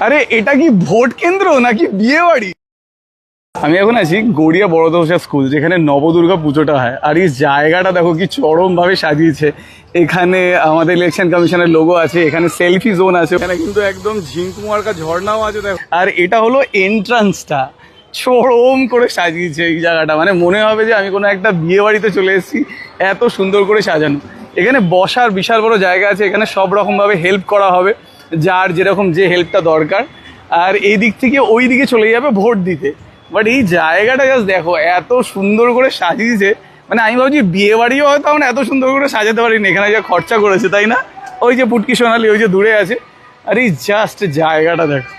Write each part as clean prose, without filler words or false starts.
আরে এটা কি ভোট কেন্দ্র নাকি বিয়ে বাড়ি? আমি এখন আছি গড়িয়া বড়দশা স্কুল, যেখানে নবদুর্গা পুজোটা হয়। আর এই জায়গাটা দেখো কি চরম ভাবে সাজিয়েছে। এখানে আমাদের ইলেকশন কমিশনের লোগো আছে, এখানে সেলফি জোন আছে, এখানে কিন্তু একদম ঝিঙ্কুমার্কা ঝর্ণাও আছে দেখো। আর এটা হলো এন্ট্রান্সটা, চরম করে সাজিয়েছে এই জায়গাটা, মানে মনে হবে যে আমি কোনো একটা বিয়ে বাড়িতে চলে এসেছি, এত সুন্দর করে সাজানো। এখানে বসার বিশাল বড় জায়গা আছে, এখানে সব রকমভাবে হেল্প করা হবে, যার যেরকম যে হেল্পটা দরকার। আর এই দিক থেকে ওই দিকে চলে যাবে ভোট দিতে। বাট এই জায়গাটা জাস্ট দেখো, এত সুন্দর করে সাজিয়েছে, মানে আমি ভাবছি বিয়ে বাড়িও হয়তো আমরা এত সুন্দর করে সাজাতে পারিনি, এখানে যা খরচা করেছে, তাই না? ওই যে পুটকি সোনালি ওই যে দূরে আছে। আর এই জাস্ট জায়গাটা দেখো,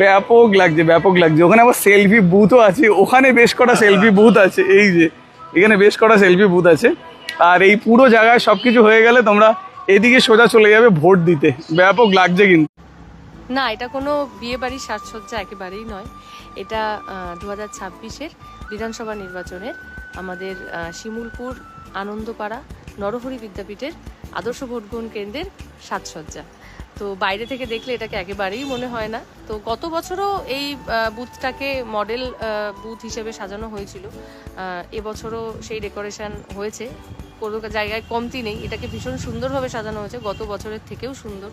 ব্যাপক লাগছে, ব্যাপক লাগছে। ওখানে আবার সেলফি বুথও আছে, ওখানে বেশ কটা সেলফি বুথ আছে, এই যে এখানে বেশ কটা সেলফি বুথ আছে। আর এই পুরো জায়গায় সব কিছু হয়ে গেলে তোমরা এদিকে সোজা চলে যাবে ভোট দিতে। ব্যাপক লাগছে কিন্তু। না, এটা কোনো বিয়ে বাড়ির সাজসজ্জা একেবারেই নয়। এটা 2026-এর বিধানসভা নির্বাচনের আমাদের শিমুলপুর আনন্দপাড়া নরহরি বিদ্যাপীঠের আদর্শ ভোটগ্রহণ কেন্দ্রের সাজসজ্জা। তো বাইরে থেকে দেখলে এটাকে একেবারেই মনে হয় না। তো গত বছরও এই বুথটাকে মডেল বুথ হিসেবে সাজানো হয়েছিল, এবছরও সেই ডেকোরেশন হয়েছে, কোনো জায়গায় কমতি নেই। এটাকে ভীষণ সুন্দরভাবে সাজানো হয়েছে, গত বছরের থেকেও সুন্দর।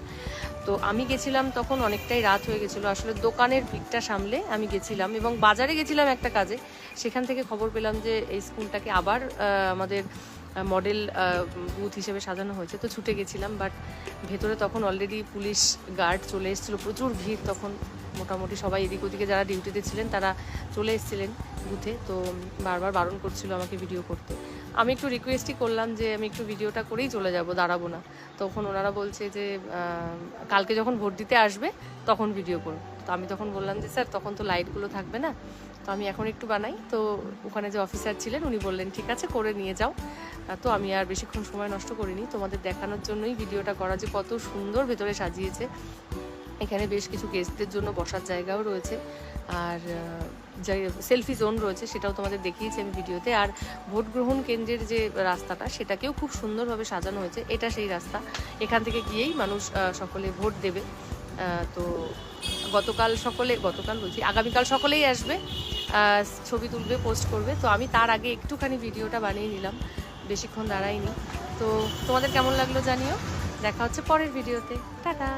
তো আমি গেছিলাম তখন অনেকটাই রাত হয়ে গেছিলো, আসলে দোকানের ভিড়টা সামলে আমি গেছিলাম এবং বাজারে গেছিলাম একটা কাজে। সেখান থেকে খবর পেলাম যে এই স্কুলটাকে আবার আমাদের মডেল বুথ হিসেবে সাজানো হয়েছে, তো ছুটে গেছিলাম। বাট ভেতরে তখন অলরেডি পুলিশ গার্ড চলে এসেছিলো, প্রচুর ভিড় তখন। মোটামুটি সবাই এদিক ওদিকে যারা ডিউটিতে ছিলেন তারা চলে এসেছিলেন বুথে, তো বারবার বারণ করছিল আমাকে ভিডিও করতে। আমি একটু রিকোয়েস্টই করলাম যে আমি একটু ভিডিওটা করেই চলে যাব, দাঁড়াবো না। তখন ওনারা বলছে যে কালকে যখন ভোট দিতে আসবে তখন ভিডিও করো। তো আমি তখন বললাম যে স্যার তখন তো লাইটগুলো থাকবে না, তো আমি এখন একটু বানাই। তো ওখানে যে অফিসার ছিলেন উনি বললেন ঠিক আছে করে নিয়ে যাও। তো আমি আর বেশিক্ষণ সময় নষ্ট করিনি, তোমাদের দেখানোর জন্যই ভিডিওটা করা যে কত সুন্দর ভেতরে সাজিয়েছে। এখানে বেশ কিছু গেস্টদের জন্য বসার জায়গাও রয়েছে, আর যে সেলফি জোন রয়েছে সেটাও তোমাদের দেখিয়েছি আমি ভিডিওতে। আর ভোট গ্রহণ কেন্দ্রের যে রাস্তাটা সেটাকেও খুব সুন্দরভাবে সাজানো হয়েছে, এটা সেই রাস্তা, এখান থেকে গিয়েই মানুষ সকলে ভোট দেবে। তো আগামীকাল সকলেই আসবে, ছবি তুলবে, পোস্ট করবে। তো আমি তার আগে একটুখানি ভিডিওটা বানিয়ে নিলাম, বেশিক্ষণ দাঁড়াইনি। তো তোমাদের কেমন লাগলো জানিও, দেখা হচ্ছে পরের ভিডিওতে। টাটা।